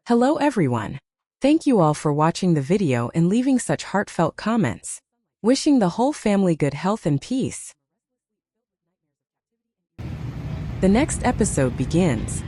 Hello everyone. Thank you all for watching the video and leaving such heartfelt comments. Wishing the whole family good health and peace. The next episode begins.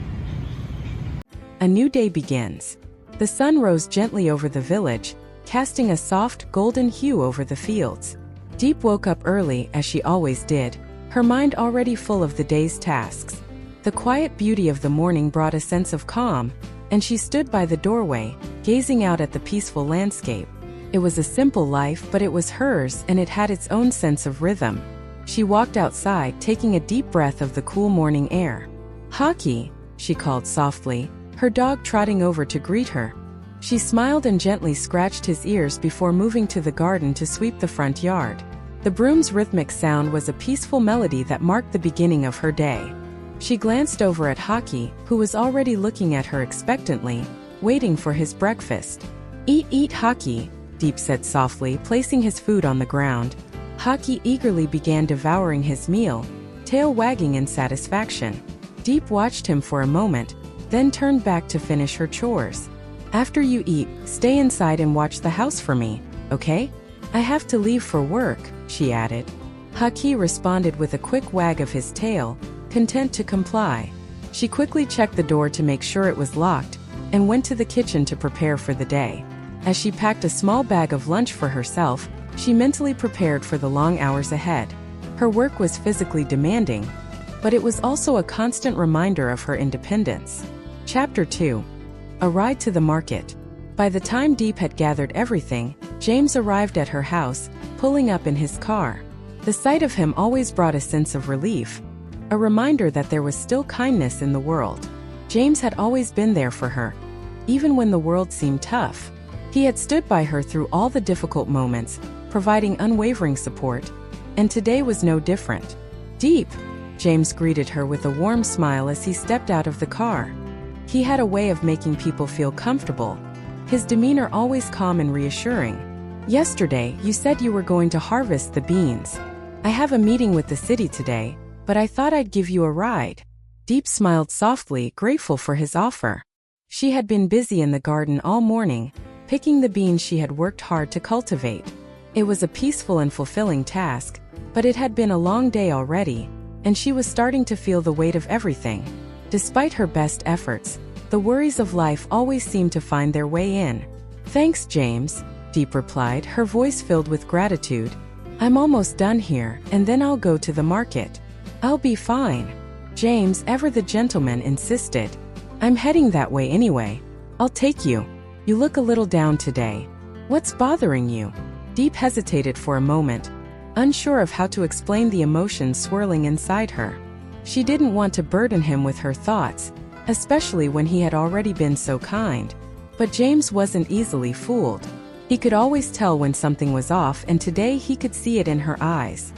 A new day begins. The sun rose gently over the village, casting a soft, golden hue over the fields. Diep woke up early, as she always did, her mind already full of the day's tasks. The quiet beauty of the morning brought a sense of calm, and she stood by the doorway, gazing out at the peaceful landscape. It was a simple life, but it was hers, and it had its own sense of rhythm. She walked outside, taking a deep breath of the cool morning air. "Hockey," she called softly, her dog trotting over to greet her. She smiled and gently scratched his ears before moving to the garden to sweep the front yard. The broom's rhythmic sound was a peaceful melody that marked the beginning of her day. She glanced over at Hockey, who was already looking at her expectantly, waiting for his breakfast. Eat, Hockey," Diep said softly, placing his food on the ground. Hockey eagerly began devouring his meal, tail wagging in satisfaction. Diep watched him for a moment, then turned back to finish her chores. "After you eat, stay inside and watch the house for me, okay? I have to leave for work," she added. Hockey responded with a quick wag of his tail, content to comply. She quickly checked the door to make sure it was locked, and went to the kitchen to prepare for the day. As she packed a small bag of lunch for herself, she mentally prepared for the long hours ahead. Her work was physically demanding, but it was also a constant reminder of her independence. Chapter 2. A ride to the market. By the time Diep had gathered everything, James arrived at her house, pulling up in his car. The sight of him always brought a sense of relief, a reminder that there was still kindness in the world. James had always been there for her, even when the world seemed tough. He had stood by her through all the difficult moments, providing unwavering support, and today was no different. "Diep," James greeted her with a warm smile as he stepped out of the car. He had a way of making people feel comfortable, his demeanor always calm and reassuring. "Yesterday, you said you were going to harvest the beans. I have a meeting with the city today, but I thought I'd give you a ride." Diep smiled softly, grateful for his offer. She had been busy in the garden all morning, picking the beans she had worked hard to cultivate. It was a peaceful and fulfilling task, but it had been a long day already, and she was starting to feel the weight of everything. Despite her best efforts, the worries of life always seemed to find their way in. "Thanks, James," Diep replied, her voice filled with gratitude. "I'm almost done here, and then I'll go to the market." "I'll be fine," James, ever the gentleman, insisted. "I'm heading that way anyway. I'll take you. You look a little down today. What's bothering you?" Diep hesitated for a moment, unsure of how to explain the emotions swirling inside her. She didn't want to burden him with her thoughts, especially when he had already been so kind. But James wasn't easily fooled. He could always tell when something was off, and today he could see it in her eyes.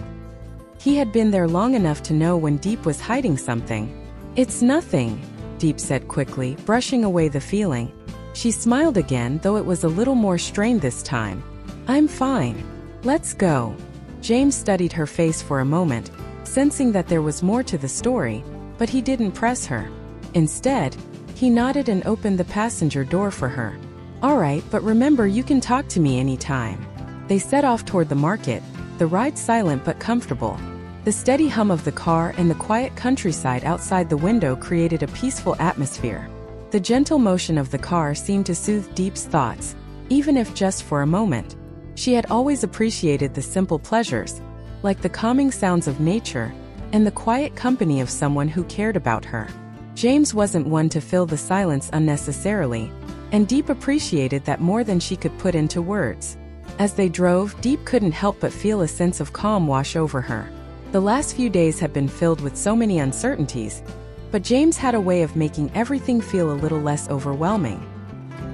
He had been there long enough to know when Diep was hiding something. "It's nothing," Diep said quickly, brushing away the feeling. She smiled again, though it was a little more strained this time. "I'm fine. Let's go." James studied her face for a moment, sensing that there was more to the story, but he didn't press her. Instead, he nodded and opened the passenger door for her. "All right, but remember, you can talk to me anytime." They set off toward the market, the ride silent but comfortable. The steady hum of the car and the quiet countryside outside the window created a peaceful atmosphere. The gentle motion of the car seemed to soothe Diep's thoughts, even if just for a moment. She had always appreciated the simple pleasures, like the calming sounds of nature, and the quiet company of someone who cared about her. James wasn't one to fill the silence unnecessarily, and Diep appreciated that more than she could put into words. As they drove, Diep couldn't help but feel a sense of calm wash over her. The last few days had been filled with so many uncertainties, but James had a way of making everything feel a little less overwhelming.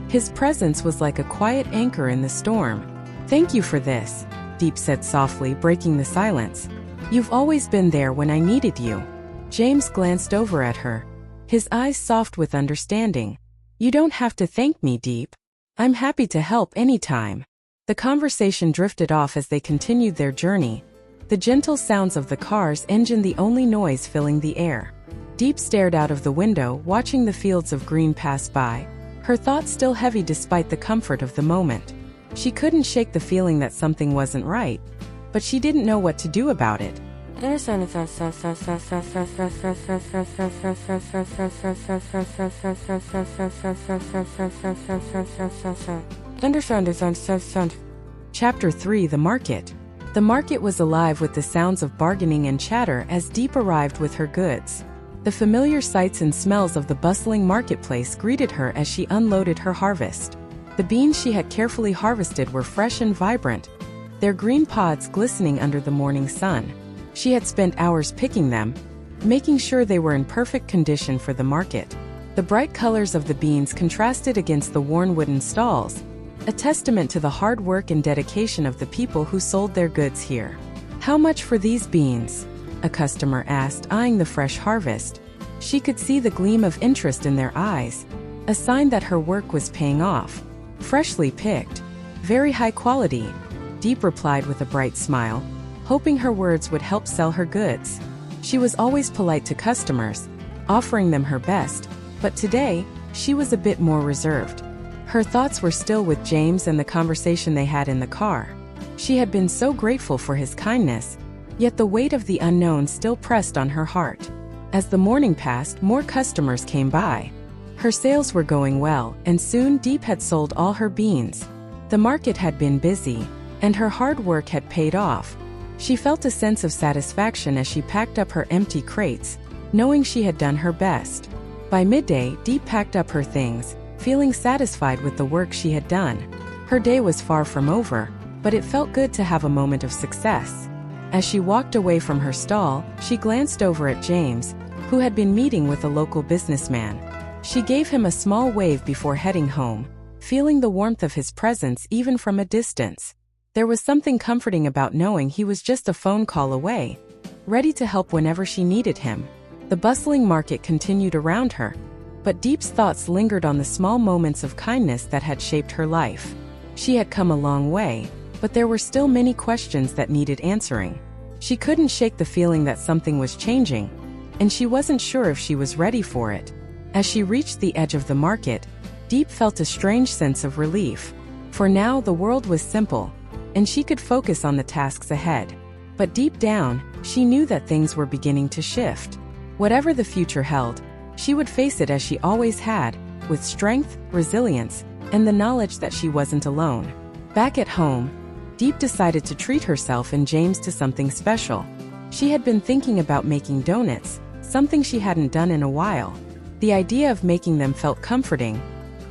His presence was like a quiet anchor in the storm. "Thank you for this," Diep said softly, breaking the silence. "You've always been there when I needed you." James glanced over at her, his eyes soft with understanding. "You don't have to thank me, Diep. I'm happy to help anytime." The conversation drifted off as they continued their journey, the gentle sounds of the car's engine the only noise filling the air. Diep stared out of the window, watching the fields of green pass by, her thoughts still heavy despite the comfort of the moment. She couldn't shake the feeling that something wasn't right, but she didn't know what to do about it. Chapter 3: The Market. The market was alive with the sounds of bargaining and chatter as Diep arrived with her goods. The familiar sights and smells of the bustling marketplace greeted her as she unloaded her harvest. The beans she had carefully harvested were fresh and vibrant, their green pods glistening under the morning sun. She had spent hours picking them, making sure they were in perfect condition for the market. The bright colors of the beans contrasted against the worn wooden stalls, a testament to the hard work and dedication of the people who sold their goods here. "How much for these beans?" a customer asked, eyeing the fresh harvest. She could see the gleam of interest in their eyes, a sign that her work was paying off. "Freshly picked. Very high quality," Diep replied with a bright smile, hoping her words would help sell her goods. She was always polite to customers, offering them her best, but today, she was a bit more reserved. Her thoughts were still with James and the conversation they had in the car. She had been so grateful for his kindness, yet the weight of the unknown still pressed on her heart. As the morning passed, more customers came by. Her sales were going well, and soon Diep had sold all her beans. The market had been busy, and her hard work had paid off. She felt a sense of satisfaction as she packed up her empty crates, knowing she had done her best. By midday, Diep packed up her things, feeling satisfied with the work she had done. Her day was far from over, but it felt good to have a moment of success. As she walked away from her stall, she glanced over at James, who had been meeting with a local businessman. She gave him a small wave before heading home, feeling the warmth of his presence even from a distance. There was something comforting about knowing he was just a phone call away, ready to help whenever she needed him. The bustling market continued around her, but Diep's thoughts lingered on the small moments of kindness that had shaped her life. She had come a long way, but there were still many questions that needed answering. She couldn't shake the feeling that something was changing, and she wasn't sure if she was ready for it. As she reached the edge of the market, Diep felt a strange sense of relief. For now, the world was simple, and she could focus on the tasks ahead. But deep down, she knew that things were beginning to shift. Whatever the future held, she would face it as she always had, with strength, resilience, and the knowledge that she wasn't alone. Back at home, Diep decided to treat herself and James to something special. She had been thinking about making donuts, something she hadn't done in a while. The idea of making them felt comforting,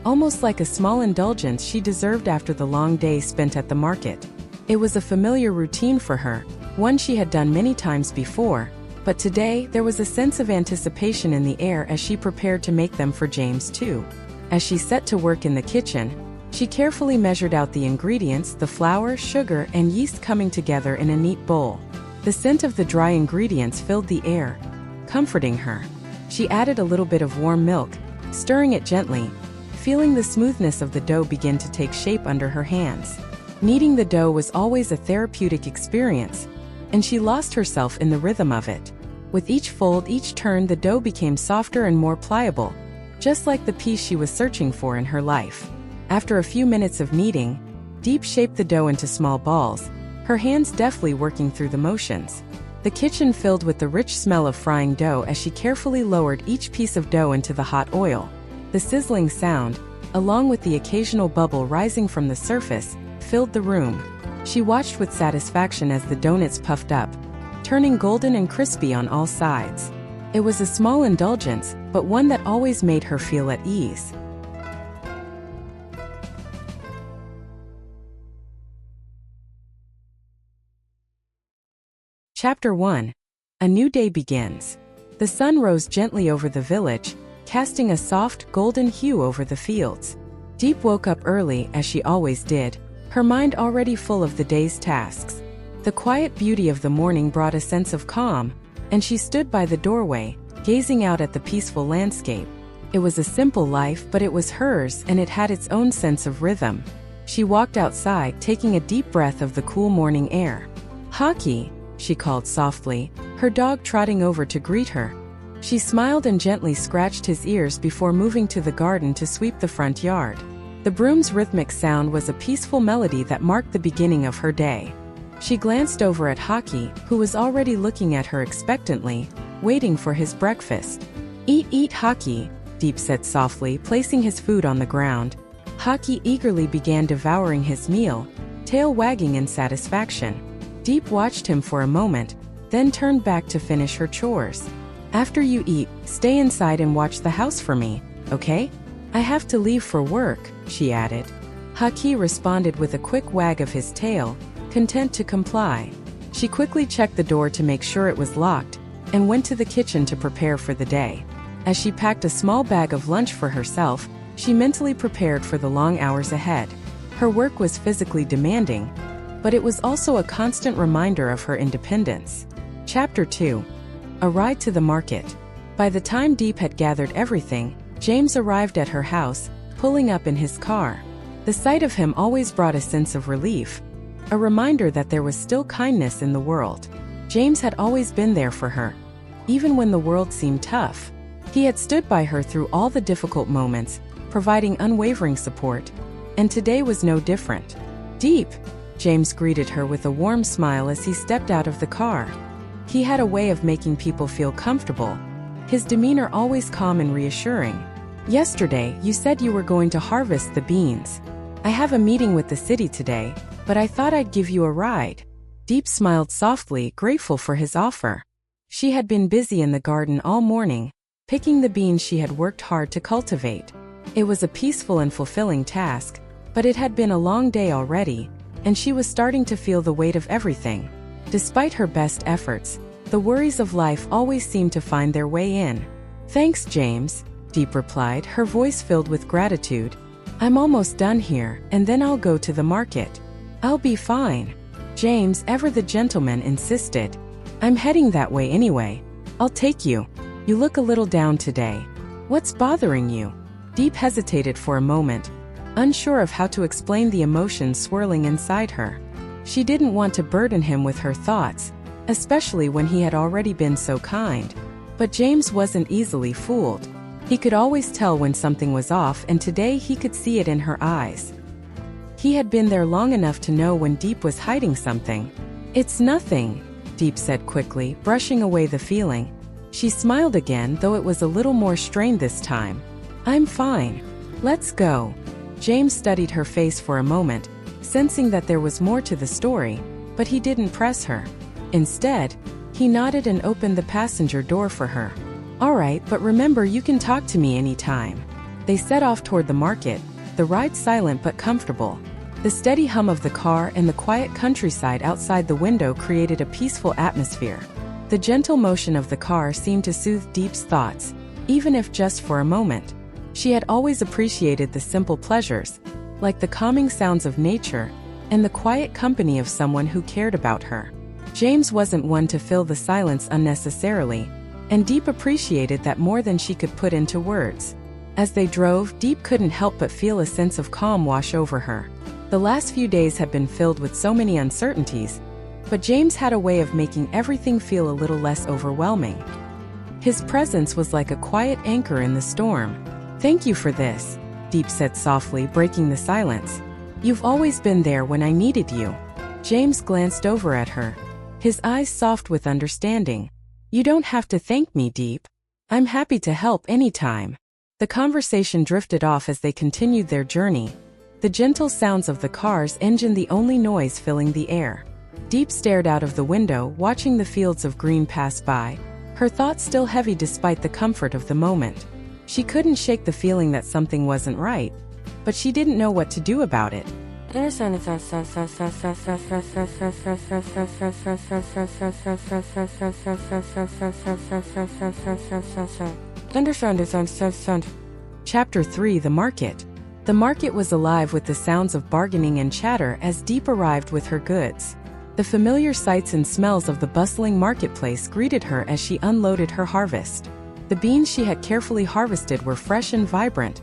almost like a small indulgence she deserved after the long day spent at the market. It was a familiar routine for her, one she had done many times before, but today there was a sense of anticipation in the air as she prepared to make them for James too. As she set to work in the kitchen, she carefully measured out the ingredients, the flour, sugar, and yeast coming together in a neat bowl. The scent of the dry ingredients filled the air, comforting her. She added a little bit of warm milk, stirring it gently, feeling the smoothness of the dough begin to take shape under her hands. Kneading the dough was always a therapeutic experience, and she lost herself in the rhythm of it. With each fold, each turn, the dough became softer and more pliable, just like the peace she was searching for in her life. After a few minutes of kneading, Diep shaped the dough into small balls, her hands deftly working through the motions. The kitchen filled with the rich smell of frying dough as she carefully lowered each piece of dough into the hot oil. The sizzling sound, along with the occasional bubble rising from the surface, filled the room. She watched with satisfaction as the donuts puffed up, turning golden and crispy on all sides. It was a small indulgence, but one that always made her feel at ease. Chapter 1. A new day begins. The sun rose gently over the village, casting a soft, golden hue over the fields. Diep woke up early, as she always did, her mind already full of the day's tasks. The quiet beauty of the morning brought a sense of calm, and she stood by the doorway, gazing out at the peaceful landscape. It was a simple life, but it was hers, and it had its own sense of rhythm. She walked outside, taking a deep breath of the cool morning air. "Hockey," she called softly, her dog trotting over to greet her. She smiled and gently scratched his ears before moving to the garden to sweep the front yard. The broom's rhythmic sound was a peaceful melody that marked the beginning of her day. She glanced over at Hockey, who was already looking at her expectantly, waiting for his breakfast. Eat, Hockey," Diep said softly, placing his food on the ground. Hockey eagerly began devouring his meal, tail wagging in satisfaction. Diep watched him for a moment, then turned back to finish her chores. "After you eat, stay inside and watch the house for me, okay? I have to leave for work," she added. Hockey responded with a quick wag of his tail, content to comply. She quickly checked the door to make sure it was locked, and went to the kitchen to prepare for the day. As she packed a small bag of lunch for herself, she mentally prepared for the long hours ahead. Her work was physically demanding, but it was also a constant reminder of her independence. Chapter 2. A ride to the market. By the time Diep had gathered everything, James arrived at her house, pulling up in his car. The sight of him always brought a sense of relief, a reminder that there was still kindness in the world. James had always been there for her, even when the world seemed tough. He had stood by her through all the difficult moments, providing unwavering support, and today was no different. "Diep," James greeted her with a warm smile as he stepped out of the car. He had a way of making people feel comfortable, his demeanor always calm and reassuring. "Yesterday, you said you were going to harvest the beans. I have a meeting with the city today, but I thought I'd give you a ride." Diep smiled softly, grateful for his offer. She had been busy in the garden all morning, picking the beans she had worked hard to cultivate. It was a peaceful and fulfilling task, but it had been a long day already, and she was starting to feel the weight of everything. Despite her best efforts, the worries of life always seemed to find their way in. "Thanks, James," Diep replied, her voice filled with gratitude. "I'm almost done here, and then I'll go to the market." "I'll be fine," James, ever the gentleman, insisted. "I'm heading that way anyway. I'll take you. You look a little down today. What's bothering you?" Diep hesitated for a moment, unsure of how to explain the emotions swirling inside her. She didn't want to burden him with her thoughts, especially when he had already been so kind. But James wasn't easily fooled. He could always tell when something was off, and today he could see it in her eyes. He had been there long enough to know when Diep was hiding something. "It's nothing," Diep said quickly, brushing away the feeling. She smiled again, though it was a little more strained this time. "I'm fine. Let's go." James studied her face for a moment, sensing that there was more to the story, but he didn't press her. Instead, he nodded and opened the passenger door for her. "All right, but remember, you can talk to me anytime." They set off toward the market, the ride silent but comfortable. The steady hum of the car and the quiet countryside outside the window created a peaceful atmosphere. The gentle motion of the car seemed to soothe Diep's thoughts, even if just for a moment. She had always appreciated the simple pleasures, like the calming sounds of nature and the quiet company of someone who cared about her. James wasn't one to fill the silence unnecessarily, and Diep appreciated that more than she could put into words. As they drove, Diep couldn't help but feel a sense of calm wash over her. The last few days had been filled with so many uncertainties, but James had a way of making everything feel a little less overwhelming. His presence was like a quiet anchor in the storm. "Thank you for this," Diep said softly, breaking the silence. "You've always been there when I needed you." James glanced over at her, his eyes soft with understanding. "You don't have to thank me, Diep. I'm happy to help anytime." The conversation drifted off as they continued their journey, the gentle sounds of the car's engine the only noise filling the air. Diep stared out of the window, watching the fields of green pass by, her thoughts still heavy despite the comfort of the moment. She couldn't shake the feeling that something wasn't right, but she didn't know what to do about it. Chapter 3: The Market. The market was alive with the sounds of bargaining and chatter as Diep arrived with her goods. The familiar sights and smells of the bustling marketplace greeted her as she unloaded her harvest. The beans she had carefully harvested were fresh and vibrant,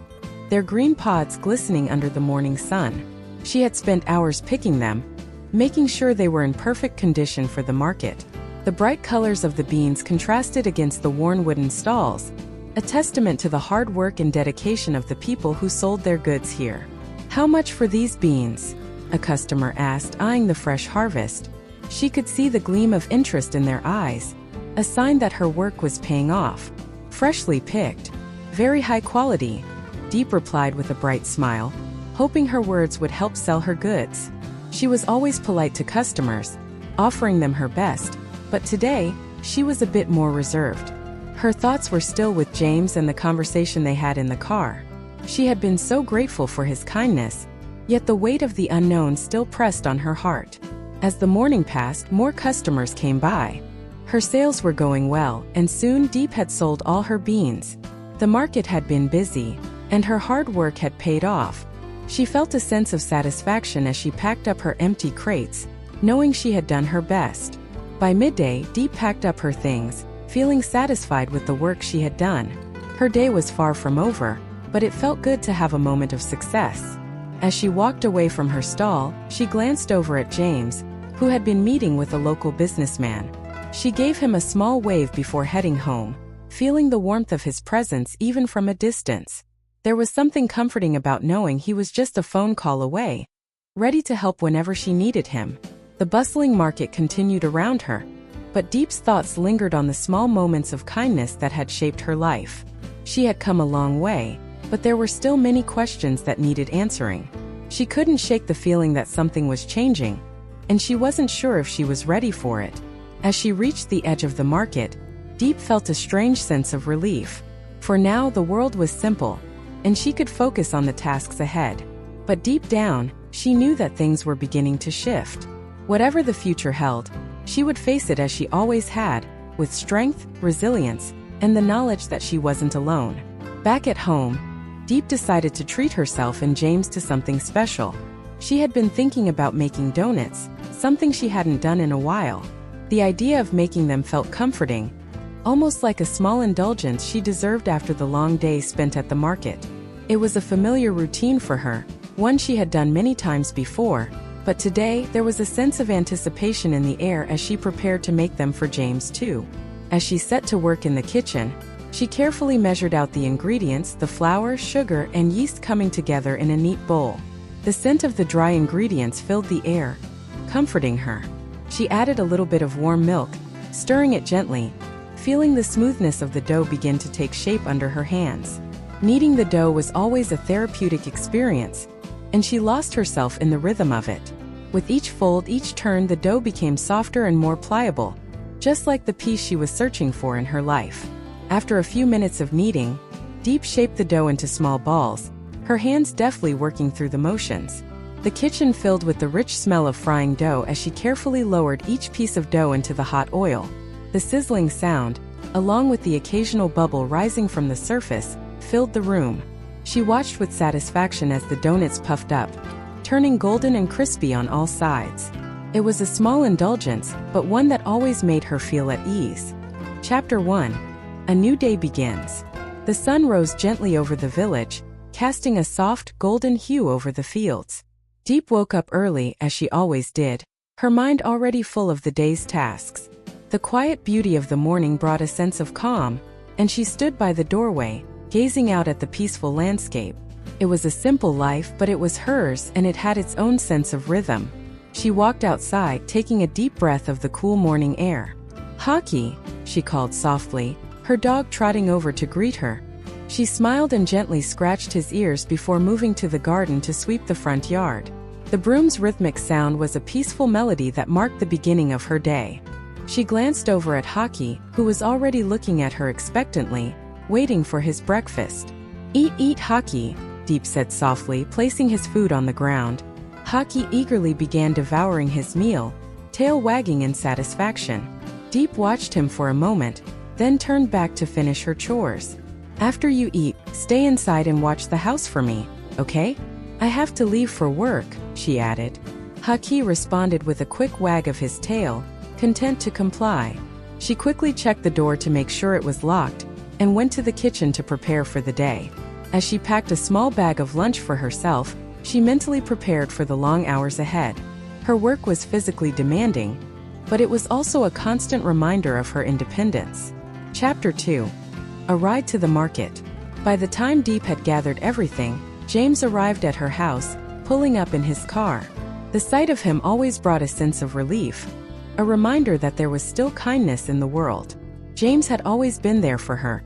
their green pods glistening under the morning sun. She had spent hours picking them, making sure they were in perfect condition for the market. The bright colors of the beans contrasted against the worn wooden stalls, a testament to the hard work and dedication of the people who sold their goods here. "How much for these beans?" a customer asked, eyeing the fresh harvest. She could see the gleam of interest in their eyes, a sign that her work was paying off. "Freshly picked. Very high quality," Diep replied with a bright smile, hoping her words would help sell her goods. She was always polite to customers, offering them her best, but today, she was a bit more reserved. Her thoughts were still with James and the conversation they had in the car. She had been so grateful for his kindness, yet the weight of the unknown still pressed on her heart. As the morning passed, more customers came by. Her sales were going well, and soon Diep had sold all her beans. The market had been busy, and her hard work had paid off. She felt a sense of satisfaction as she packed up her empty crates, knowing she had done her best. By midday, Diep packed up her things, feeling satisfied with the work she had done. Her day was far from over, but it felt good to have a moment of success. As she walked away from her stall, she glanced over at James, who had been meeting with a local businessman. She gave him a small wave before heading home, feeling the warmth of his presence even from a distance. There was something comforting about knowing he was just a phone call away, ready to help whenever she needed him. The bustling market continued around her, but Diep's thoughts lingered on the small moments of kindness that had shaped her life. She had come a long way, but there were still many questions that needed answering. She couldn't shake the feeling that something was changing, and she wasn't sure if she was ready for it. As she reached the edge of the market, Diep felt a strange sense of relief. For now, the world was simple, and she could focus on the tasks ahead. But deep down, she knew that things were beginning to shift. Whatever the future held, she would face it as she always had, with strength, resilience, and the knowledge that she wasn't alone. Back at home, Diep decided to treat herself and James to something special. She had been thinking about making donuts, something she hadn't done in a while. The idea of making them felt comforting, almost like a small indulgence she deserved after the long day spent at the market. It was a familiar routine for her, one she had done many times before, but today there was a sense of anticipation in the air as she prepared to make them for James too. As she set to work in the kitchen, she carefully measured out the ingredients, the flour, sugar, and yeast coming together in a neat bowl. The scent of the dry ingredients filled the air, comforting her. She added a little bit of warm milk, stirring it gently, feeling the smoothness of the dough begin to take shape under her hands. Kneading the dough was always a therapeutic experience, and she lost herself in the rhythm of it. With each fold, each turn, the dough became softer and more pliable, just like the peace she was searching for in her life. After a few minutes of kneading, Diep shaped the dough into small balls, her hands deftly working through the motions. The kitchen filled with the rich smell of frying dough as she carefully lowered each piece of dough into the hot oil. The sizzling sound, along with the occasional bubble rising from the surface, filled the room. She watched with satisfaction as the donuts puffed up, turning golden and crispy on all sides. It was a small indulgence, but one that always made her feel at ease. Chapter 1. A new day begins. The sun rose gently over the village, casting a soft, golden hue over the fields. Diep woke up early, as she always did, her mind already full of the day's tasks. The quiet beauty of the morning brought a sense of calm, and she stood by the doorway, gazing out at the peaceful landscape. It was a simple life, but it was hers, and it had its own sense of rhythm. She walked outside, taking a deep breath of the cool morning air. "Hockey," she called softly, her dog trotting over to greet her. She smiled and gently scratched his ears before moving to the garden to sweep the front yard. The broom's rhythmic sound was a peaceful melody that marked the beginning of her day. She glanced over at Hockey, who was already looking at her expectantly, waiting for his breakfast. Eat, Hockey," Diep said softly, placing his food on the ground. Hockey eagerly began devouring his meal, tail wagging in satisfaction. Diep watched him for a moment, then turned back to finish her chores. "After you eat, stay inside and watch the house for me, okay? I have to leave for work," she added. Hockey responded with a quick wag of his tail, content to comply. She quickly checked the door to make sure it was locked, and went to the kitchen to prepare for the day. As she packed a small bag of lunch for herself, she mentally prepared for the long hours ahead. Her work was physically demanding, but it was also a constant reminder of her independence. Chapter 2. A ride to the market. By the time Diep had gathered everything, James arrived at her house, pulling up in his car. The sight of him always brought a sense of relief, a reminder that there was still kindness in the world. James had always been there for her,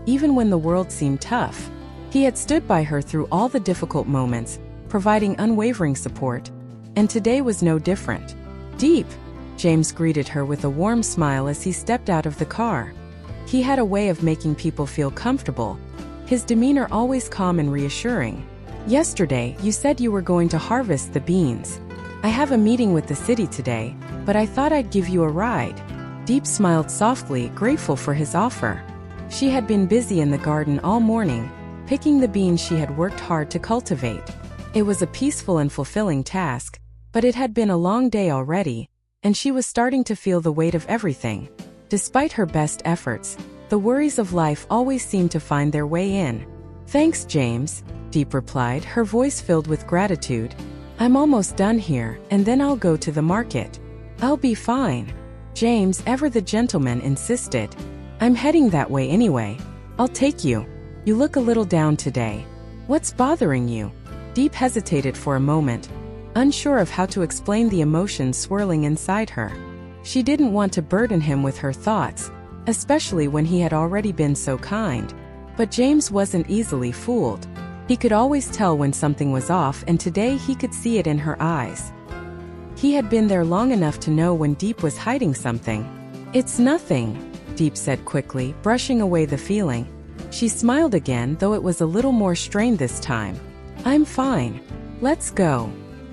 even when the world seemed tough. He had stood by her through all the difficult moments, providing unwavering support, and today was no different. "Diep," James greeted her with a warm smile as he stepped out of the car. He had a way of making people feel comfortable, his demeanor always calm and reassuring. "Yesterday, you said you were going to harvest the beans. I have a meeting with the city today, but I thought I'd give you a ride." Diep smiled softly, grateful for his offer. She had been busy in the garden all morning, picking the beans she had worked hard to cultivate. It was a peaceful and fulfilling task, but it had been a long day already, and she was starting to feel the weight of everything. Despite her best efforts, the worries of life always seemed to find their way in. "Thanks, James," Diep replied, her voice filled with gratitude. "I'm almost done here, and then I'll go to the market." "I'll be fine," James, ever the gentleman, insisted. "I'm heading that way anyway. I'll take you. You look a little down today. What's bothering you?" Diep hesitated for a moment, unsure of how to explain the emotions swirling inside her. She didn't want to burden him with her thoughts, especially when he had already been so kind. But James wasn't easily fooled. He could always tell when something was off, and today he could see it in her eyes. He had been there long enough to know when Diep was hiding something. "It's nothing," Diep said quickly, brushing away the feeling. She smiled again, though it was a little more strained this time. "I'm fine. Let's go."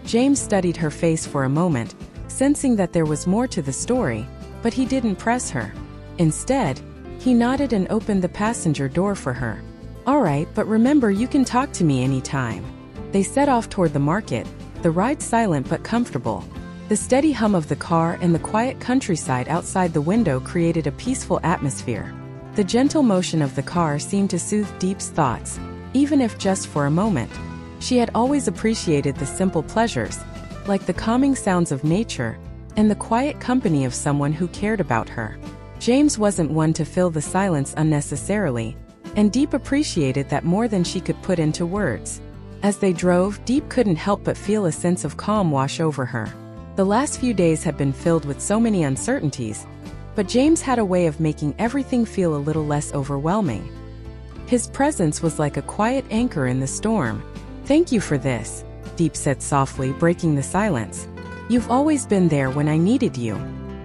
James studied her face for a moment, sensing that there was more to the story, but he didn't press her. Instead, he nodded and opened the passenger door for her. "All right, but remember, you can talk to me anytime." They set off toward the market, the ride silent but comfortable. The steady hum of the car and the quiet countryside outside the window created a peaceful atmosphere. The gentle motion of the car seemed to soothe Diep's thoughts, even if just for a moment. She had always appreciated the simple pleasures, like the calming sounds of nature and the quiet company of someone who cared about her. James wasn't one to fill the silence unnecessarily, and Diep appreciated that more than she could put into words. As they drove, Diep couldn't help but feel a sense of calm wash over her. The last few days had been filled with so many uncertainties, but James had a way of making everything feel a little less overwhelming. His presence was like a quiet anchor in the storm. "Thank you for this," Diep said softly, breaking the silence. "You've always been there when I needed you."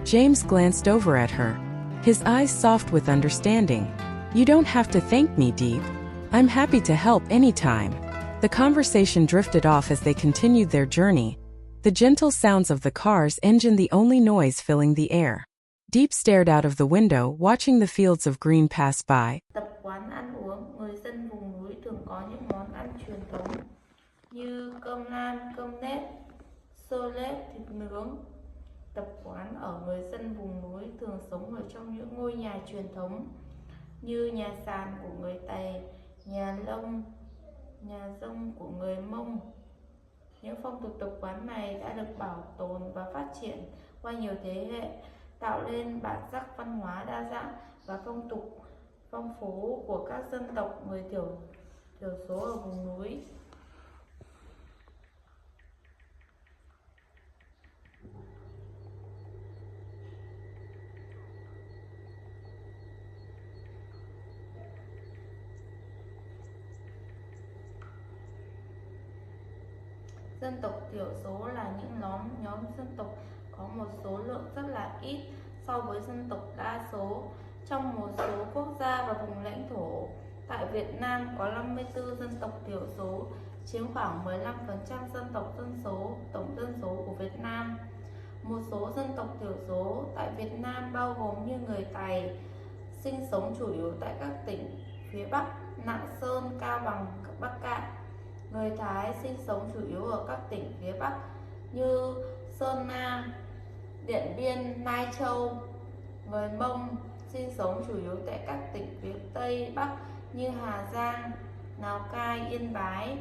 James glanced over at her, his eyes soft with understanding. "You don't have to thank me, Diep. I'm happy to help anytime." The conversation drifted off as they continued their journey, the gentle sounds of the car's engine the only noise filling the air. Diep stared out of the window, watching the fields of green pass by. Tập quán ăn uống, người dân vùng núi thường có những món ăn truyền thống như cơm lam, cơm nếp, xôi lết, thịt nướng. Tập quán ở người dân vùng núi thường sống ở trong những ngôi nhà truyền thống như nhà sàn của người Tày, nhà lông, nhà rông của người Mông. Những phong tục tập quán này đã được bảo tồn và phát triển qua nhiều thế hệ, tạo nên bản sắc văn hóa đa dạng và phong tục phong phú của các dân tộc người thiểu số ở vùng núi. Dân tộc thiểu số là những nhóm dân tộc có một số lượng rất là ít so với dân tộc đa số trong một số quốc gia và vùng lãnh thổ. Tại Việt Nam có 54 dân tộc thiểu số, chiếm khoảng 15% tổng dân số của Việt Nam. Một số dân tộc thiểu số tại Việt Nam bao gồm như người Tày, sinh sống chủ yếu tại các tỉnh phía Bắc, Lạng Sơn, Cao Bằng, Bắc Kạn. Người Thái sinh sống chủ yếu ở các tỉnh phía Bắc như Sơn La, Điện Biên, Lai Châu. Người Mông sinh sống chủ yếu tại các tỉnh phía Tây Bắc như Hà Giang, Lào Cai, Yên Bái.